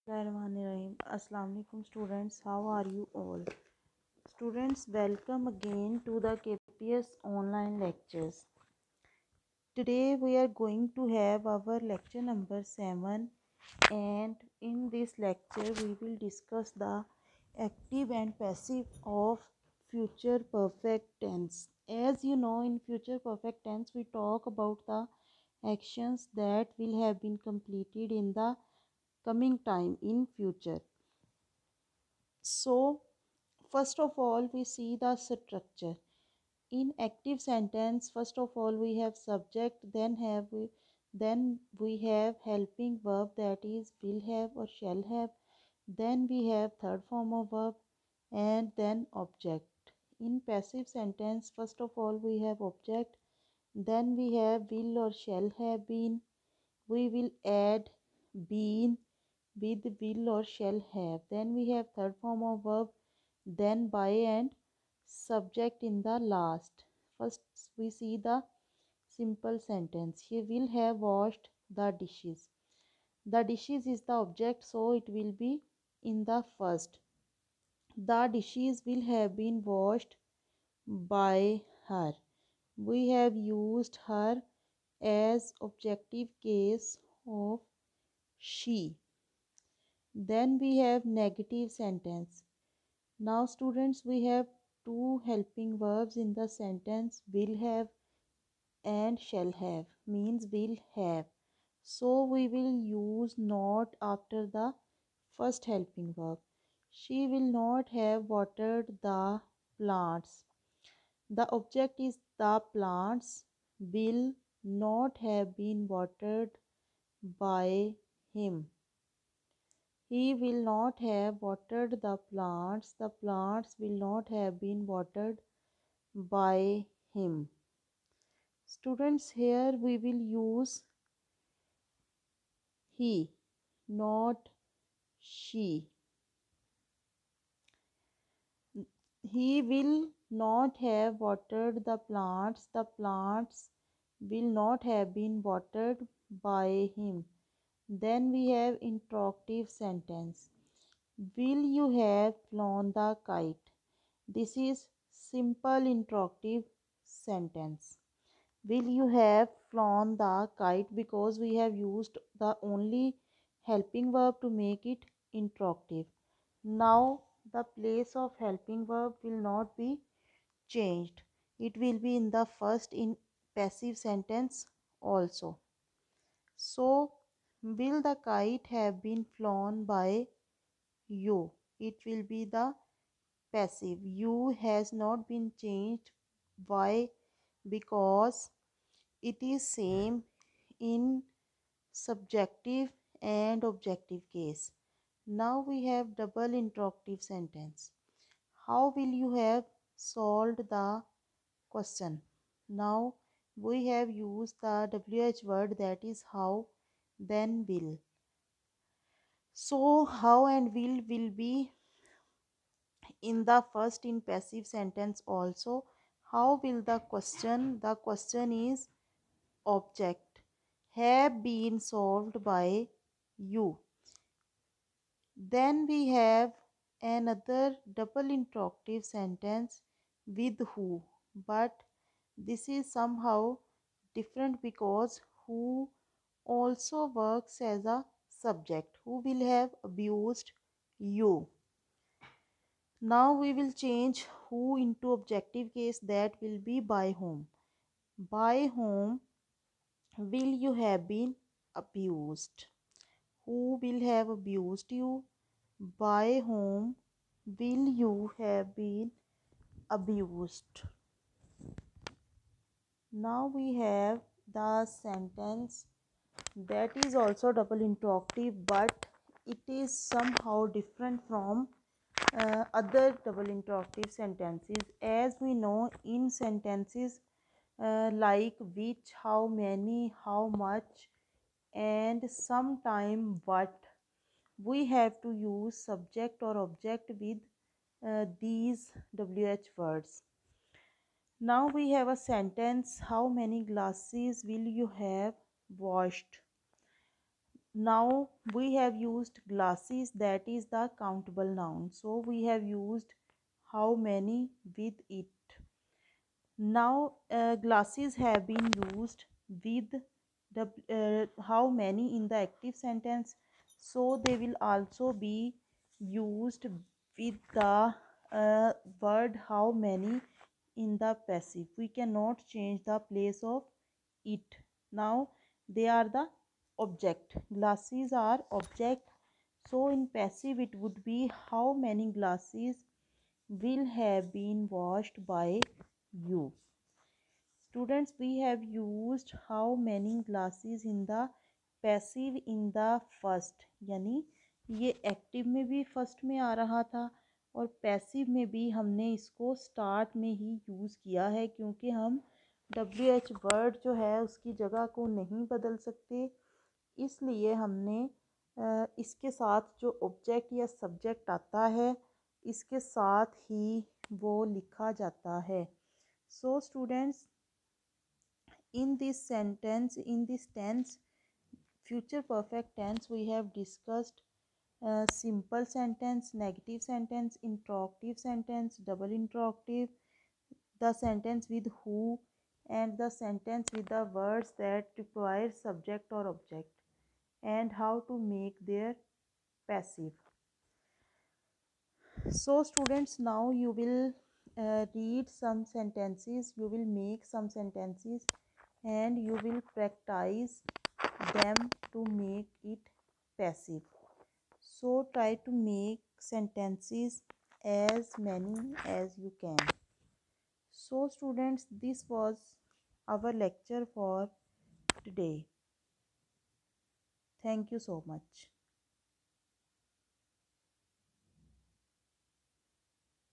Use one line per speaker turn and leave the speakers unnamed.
Bismillahirrahmanirrahim. Assalamu alaikum students. How are you all? Students, welcome again to the KPS online lectures. Today we are going to have our lecture number 7, and in this lecture we will discuss the active and passive of future perfect tense. As you know, in future perfect tense we talk about the actions that will have been completed in the coming time in future. So first of all we see the structure. In active sentence, first of all we have subject, then we have helping verb, that is will have or shall have, then we have third form of verb, and then object. In passive sentence, first of all we have object, then we have will or shall have been, we will add been with will or shall have, then we have third form of verb, then by and subject in the last. First we see the simple sentence. He will have washed the dishes. The dishes is the object, so it will be in the first. The dishes will have been washed by her. We have used her as objective case of she. Then we have negative sentence. Now students, we have two helping verbs in the sentence, will have and shall have, means will have. So we will use not after the first helping verb. She will not have watered the plants. The object is the plants will not have been watered by him. He will not have watered the plants. The plants will not have been watered by him. Students, here we will use he, not she. He will not have watered the plants. The plants will not have been watered by him. Then we have interrogative sentence. Will you have flown the kite? This is simple interrogative sentence. Will you have flown the kite, because we have used the only helping verb to make it interrogative. Now the place of helping verb will not be changed. It will be in the first in passive sentence also. So will the kite have been flown by you? It will be the passive. You has not been changed. Why? Because it is same in subjective and objective case. Now we have double interrogative sentence. How will you have solved the question? Now we have used the WH word, that is how, then will. So how and will be in the first in passive sentence also. How will the question? The question is object, have been solved by you. Then we have another double interrogative sentence with who, but this is somehow different because who also works as a subject. Who will have abused you. Now we will change who into objective case, that will be by whom. By whom will you have been abused? Who will have abused you? By whom will you have been abused? Now we have the sentence that is also double interrogative, but it is somehow different from other double interrogative sentences. As we know, in sentences like which, how many, how much, and sometime what, we have to use subject or object with these WH words. Now we have a sentence, how many glasses will you have washed? Now we have used glasses, that is the countable noun. So we have used how many with it. Now glasses have been used with the how many in the active sentence, so they will also be used with the word how many in the passive. We cannot change the place of it. Now they are the object. Glasses are object. So in passive it would be how many glasses will have been washed by you. Students, we have used how many glasses in the passive in the first, यानी ये active में भी first में आ रहा था और passive में भी हमने इसको स्टार्ट में ही यूज़ किया है, क्योंकि हम WH वर्ड जो है उसकी जगह को नहीं बदल सकते। इसलिए हमने इसके साथ जो ऑब्जेक्ट या सब्जेक्ट आता है इसके साथ ही वो लिखा जाता है। So students, in this sentence, in this tense, future perfect tense, we have discussed simple sentence, negative sentence, interrogative sentence, double interrogative, the sentence with who, and the sentence with the words that require subject or object, and how to make their passive. So students, now you will read some sentences, you will make some sentences, and you will practice them to make it passive. So try to make sentences as many as you can. So students, this was our lecture for today. Thank you so much.